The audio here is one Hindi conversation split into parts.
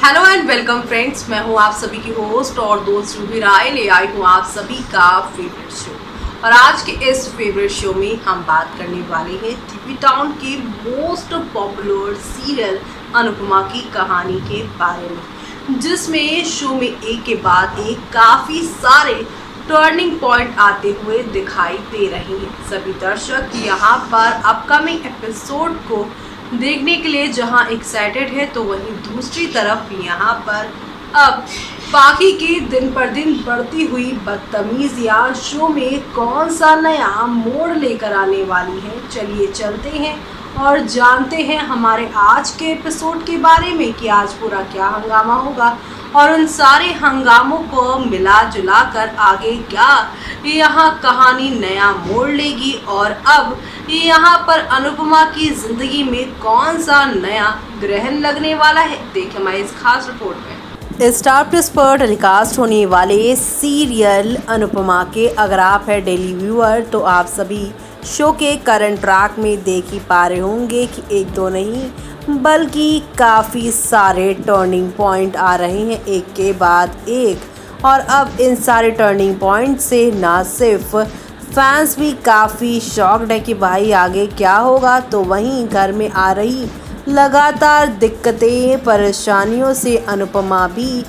हेलो एंड वेलकम फ्रेंड्स, मैं हूं आप सभी की होस्ट और दोस्त रूबी राय। ले आई हूं आप सभी का फेवरेट शो। और आज के इस फेवरेट शो में हम बात करने वाले हैं टीवी टाउन के मोस्ट पॉपुलर सीरियल अनुपमा की कहानी के बारे में, जिसमें शो में एक के बाद एक काफ़ी सारे टर्निंग पॉइंट आते हुए दिखाई दे रहे हैं। सभी दर्शक यहाँ पर अपकमिंग एपिसोड को देखने के लिए जहां एक्साइटेड है, तो वहीं दूसरी तरफ यहाँ पर अब पाखी की दिन पर दिन बढ़ती हुई बदतमीजियां शो में कौन सा नया मोड़ लेकर आने वाली है। चलिए चलते हैं और जानते हैं हमारे आज के एपिसोड के बारे में कि आज पूरा क्या हंगामा होगा और उन सारे हंगामों को मिला जुला कर आगे क्या यहाँ कहानी नया मोड़ लेगी और अब यहाँ पर अनुपमा की जिंदगी में कौन सा नया ग्रहण लगने वाला है। देखिए हमारी इस खास रिपोर्ट में। स्टार प्लस पर टेलीकास्ट होने वाले सीरियल अनुपमा के अगर आप है डेली व्यूअर, तो आप सभी शो के करंट ट्रैक में देख ही पा रहे होंगे कि एक दो नहीं बल्कि काफ़ी सारे टर्निंग पॉइंट आ रहे हैं एक के बाद एक। और अब इन सारे टर्निंग पॉइंट से ना सिर्फ फैंस भी काफ़ी शॉक्ड है कि भाई आगे क्या होगा, तो वहीं घर में आ रही लगातार दिक्कतें परेशानियों से अनुपमा भी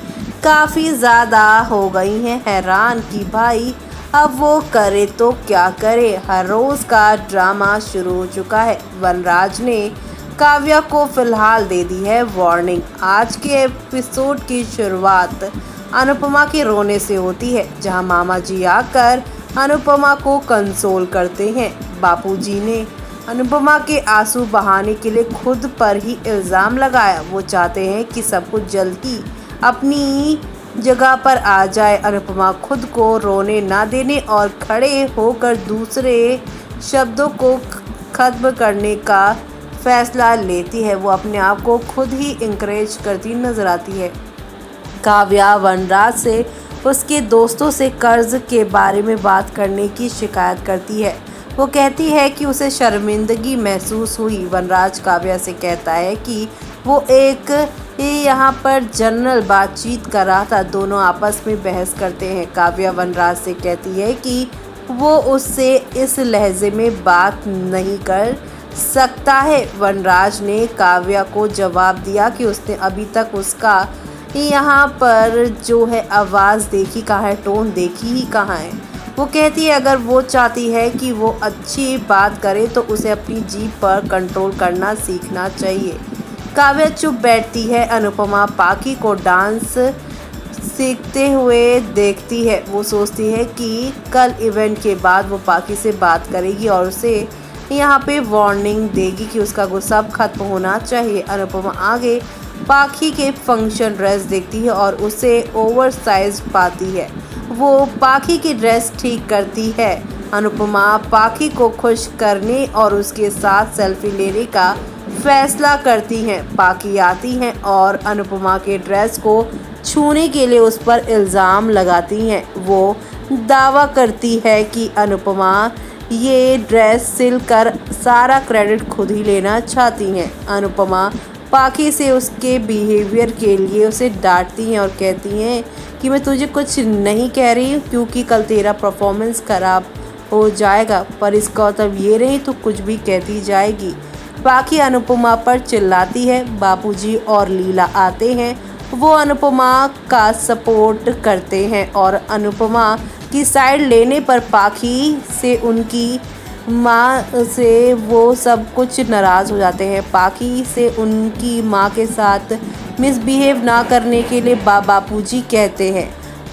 काफ़ी ज़्यादा हो गई हैं हैरान कि भाई अब वो करे तो क्या करे। हर रोज़ का ड्रामा शुरू हो चुका है। वनराज ने काव्या को फिलहाल दे दी है वार्निंग। आज के एपिसोड की शुरुआत अनुपमा के रोने से होती है, जहां मामा जी आकर अनुपमा को कंसोल करते हैं। बापूजी ने अनुपमा के आंसू बहाने के लिए खुद पर ही इल्ज़ाम लगाया। वो चाहते हैं कि सब कुछ जल्दी अपनी जगह पर आ जाए। अनुपमा खुद को रोने ना देने और खड़े होकर दूसरे शब्दों को खत्म करने का फैसला लेती है। वो अपने आप को खुद ही इंकरेज करती नजर आती है। काव्या वनराज से उसके दोस्तों से कर्ज के बारे में बात करने की शिकायत करती है। वो कहती है कि उसे शर्मिंदगी महसूस हुई। वनराज काव्या से कहता है कि वो एक यहाँ पर जनरल बातचीत कर रहा था। दोनों आपस में बहस करते हैं। काव्या वनराज से कहती है कि वो उससे इस लहजे में बात नहीं कर सकता है। वनराज ने काव्या को जवाब दिया कि उसने अभी तक उसका यहाँ पर जो है आवाज़ देखी कहाँ है, टोन देखी ही कहाँ है। वो कहती है अगर वो चाहती है कि वो अच्छी बात करे तो उसे अपनी जीभ पर कंट्रोल करना सीखना चाहिए। काव्या चुप बैठती है। अनुपमा पाखी को डांस सीखते हुए देखती है। वो सोचती है कि कल इवेंट के बाद वो पाखी से बात करेगी और उसे यहाँ पे वार्निंग देगी कि उसका गुस्सा खत्म होना चाहिए। अनुपमा आगे पाखी के फंक्शन ड्रेस देखती है और उसे ओवर साइज पाती है। वो पाखी की ड्रेस ठीक करती है। अनुपमा पाखी को खुश करने और उसके साथ सेल्फी लेने का फैसला करती हैं। पाखी आती हैं और अनुपमा के ड्रेस को छूने के लिए उस पर इल्ज़ाम लगाती हैं। वो दावा करती है कि अनुपमा ये ड्रेस सिलकर सारा क्रेडिट खुद ही लेना चाहती हैं। अनुपमा पाखी से उसके बिहेवियर के लिए उसे डांटती हैं और कहती हैं कि मैं तुझे कुछ नहीं कह रही हूँ क्योंकि कल तेरा परफॉर्मेंस ख़राब हो जाएगा, पर इसका मतलब ये नहीं तो कुछ भी कहती जाएगी। पाखी अनुपमा पर चिल्लाती है। बापूजी और लीला आते हैं। वो अनुपमा का सपोर्ट करते हैं और अनुपमा की साइड लेने पर पाखी से उनकी माँ से वो सब कुछ नाराज़ हो जाते हैं। पाखी से उनकी माँ के साथ मिसबिहेव ना करने के लिए बापूजी कहते हैं।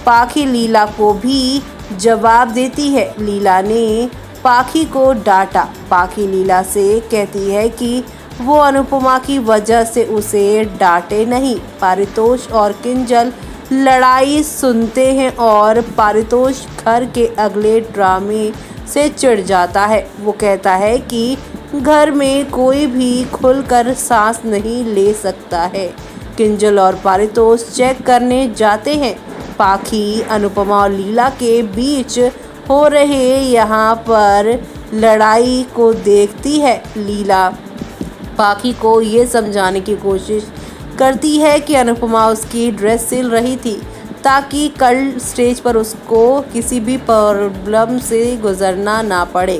पाखी लीला को भी जवाब देती है। लीला ने पाखी को डांटा। पाखी लीला से कहती है कि वो अनुपमा की वजह से उसे डांटे नहीं। पारितोष और किंजल लड़ाई सुनते हैं और पारितोष घर के अगले ड्रामे से चिढ़ जाता है। वो कहता है कि घर में कोई भी खुलकर सांस नहीं ले सकता है। किंजल और पारितोष चेक करने जाते हैं। पाखी अनुपमा और लीला के बीच हो रहे यहाँ पर लड़ाई को देखती है। लीला पाखी को ये समझाने की कोशिश करती है कि अनुपमा उसकी ड्रेस सिल रही थी ताकि कल स्टेज पर उसको किसी भी प्रॉब्लम से गुजरना ना पड़े।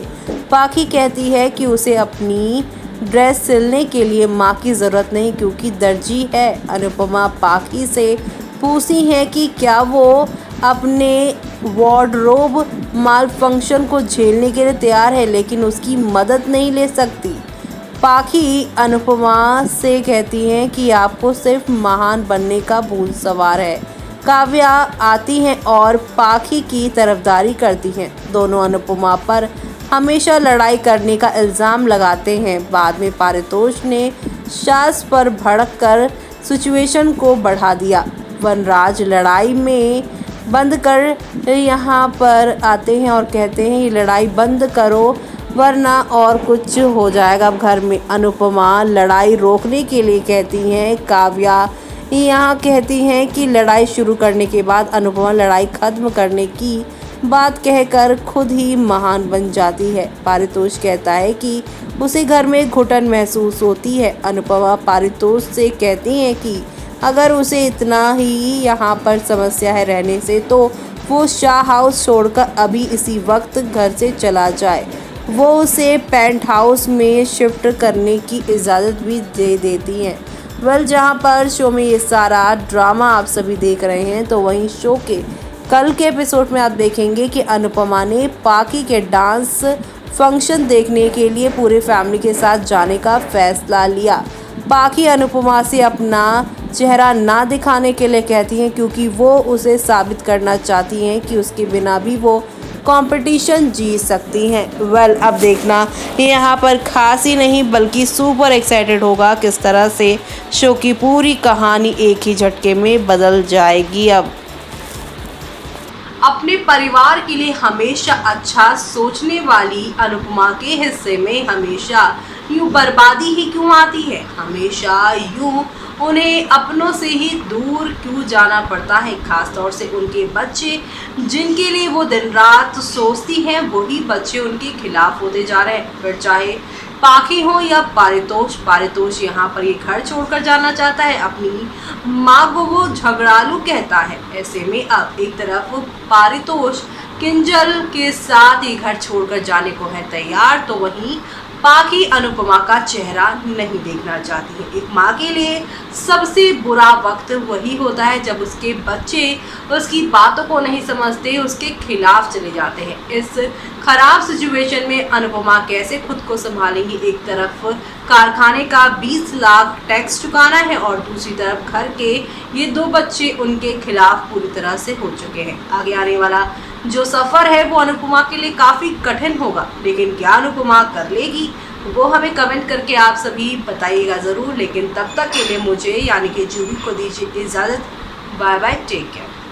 पाखी कहती है कि उसे अपनी ड्रेस सिलने के लिए माँ की ज़रूरत नहीं क्योंकि दर्जी है। अनुपमा पाखी से पूछती है कि क्या वो अपने वार्डरोब मालफंक्शन को झेलने के लिए तैयार है, लेकिन उसकी मदद नहीं ले सकती। पाखी अनुपमा से कहती हैं कि आपको सिर्फ महान बनने का भूल सवार है। काव्या आती हैं और पाखी की तरफदारी करती हैं। दोनों अनुपमा पर हमेशा लड़ाई करने का इल्ज़ाम लगाते हैं। बाद में पारितोष ने सास पर भड़क कर सिचुएशन को बढ़ा दिया। वनराज लड़ाई में बंद कर यहाँ पर आते हैं और कहते हैं ये लड़ाई बंद करो वरना और कुछ हो जाएगा घर में। अनुपमा लड़ाई रोकने के लिए कहती हैं। काव्या यहाँ कहती हैं कि लड़ाई शुरू करने के बाद अनुपमा लड़ाई ख़त्म करने की बात कहकर खुद ही महान बन जाती है। पारितोष कहता है कि उसे घर में घुटन महसूस होती है। अनुपमा पारितोष से कहती हैं कि अगर उसे इतना ही यहाँ पर समस्या है रहने से तो वो शाह हाउस छोड़कर अभी इसी वक्त घर से चला जाए। वो उसे पेंट हाउस में शिफ्ट करने की इजाज़त भी दे देती हैं। जहाँ पर शो में ये सारा ड्रामा आप सभी देख रहे हैं, तो वहीं शो के कल के एपिसोड में आप देखेंगे कि अनुपमा ने पाखी के डांस फंक्शन देखने के लिए पूरे फैमिली के साथ जाने का फैसला लिया। पाखी अनुपमा से अपना चेहरा ना दिखाने के लिए कहती हैं क्योंकि वो उसे साबित करना चाहती हैं कि उसके बिना भी वो कंपटीशन जीत सकती हैं। अब देखना यहाँ पर खास ही नहीं बल्कि सुपर एक्साइटेड होगा किस तरह से शो की पूरी कहानी एक ही झटके में बदल जाएगी। अब अपने परिवार के लिए हमेशा अच्छा सोचने वाली अनुपमा के हिस्से में हमेशा यूं बर्बादी ही क्यों आती है? हमेशा यूं उन्हें अपनों से ही दूर क्यों जाना पड़ता है? खासतौर से उनके बच्चे जिनके लिए वो दिन रात सोचती हैं, वही बच्चे उनके खिलाफ होते जा रहे हैं। फिर चाहे पाखी हो या पारितोष यहाँ पर ये घर छोड़कर जाना चाहता है। अपनी माँ को वो झगड़ालू कहता है। ऐसे में अब एक तरफ पारितोष किंजल के साथ ये घर छोड़कर जाने को है तैयार, तो वहीं पाखी अनुपमा का चेहरा नहीं देखना चाहती है। एक माँ के लिए सबसे बुरा वक्त वही होता है जब उसके बच्चे उसकी बातों को नहीं समझते, उसके खिलाफ चले जाते हैं। इस खराब सिचुएशन में अनुपमा कैसे खुद को संभालेंगी? एक तरफ कारखाने का 20 लाख टैक्स चुकाना है और दूसरी तरफ घर के ये 2 बच्चे उनके खिलाफ पूरी तरह से हो चुके हैं। आगे आने वाला जो सफ़र है वो अनुपमा के लिए काफ़ी कठिन होगा, लेकिन क्या अनुपमा कर लेगी वो हमें कमेंट करके आप सभी बताइएगा ज़रूर। लेकिन तब तक के लिए मुझे यानी कि जूही को दीजिए इजाज़त। Bye bye, take care.